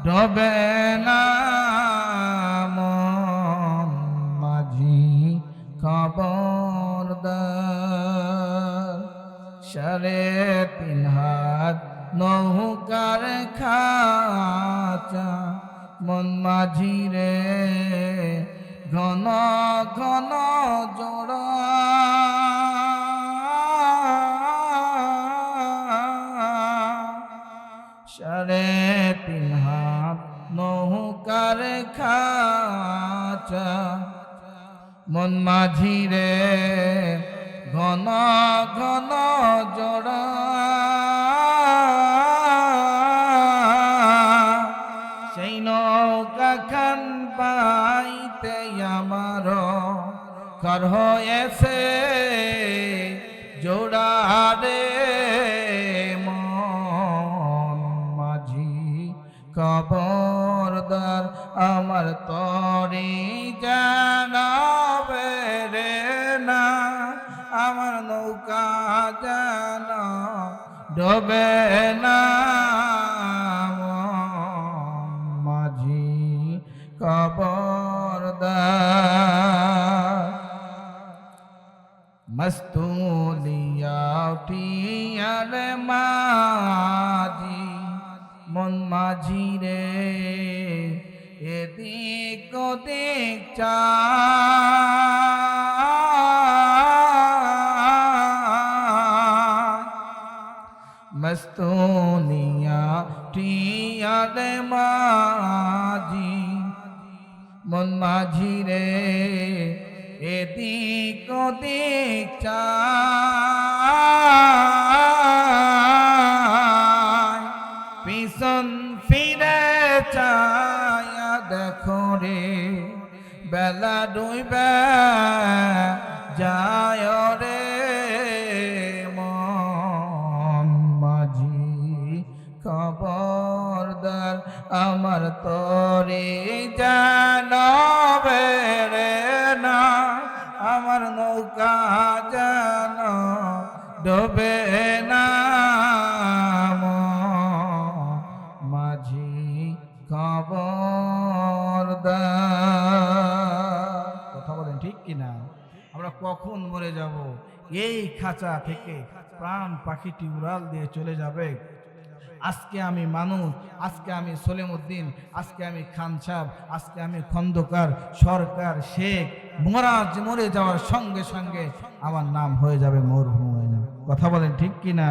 ডবে না মন মাঝি খবরদার। 3.5 হাত নৌকার খাঁচা মন মাঝি রে ঘন ঘন জোড়া। 3.5 হাত নৌকার খাঁচা মন মাঝি রে ঘন ঘন জোড়া। সেই নৌকা খান পাইতে আমার ঘর হয়েছে জোড়া রে মন মাঝি খবরদার আমার তরি জানাবে রে না আমার নৌকা যেন ডোবে না মাঝি খবরদার। মস্তুলিয়া উঠিয়ার মাঝি মন মাঝি রে এদিক ওদিক চায়। মস্তুলিয়া উঠিয়ার মাঝি মন মাঝি রে এদিক ওদিক চায়। পিছন ফিরে চায়া দেখো রে বেলা ডুবে যায় রে মন মাঝি খবরদার আমার তরে জানবে রে না আমার নৌকা যেন ডোবে না মাঝি খবরদার। কথা বলেন ঠিক কিনা? আমরা কখন মরে যাব? এই খাঁচা থেকে প্রাণ পাখিটি উড়াল দিয়ে চলে যাবে। আজকে আমি মানুষ, আজকে আমি সলিমউদ্দিন, আজকে আমি খান সাহেব, আজকে আমি খন্দকার, সরকার, শেখ, মরে যাওয়ার সঙ্গে সঙ্গে আমার নাম হয়ে যাবে মরহুম। কথা বলেন ঠিক কিনা?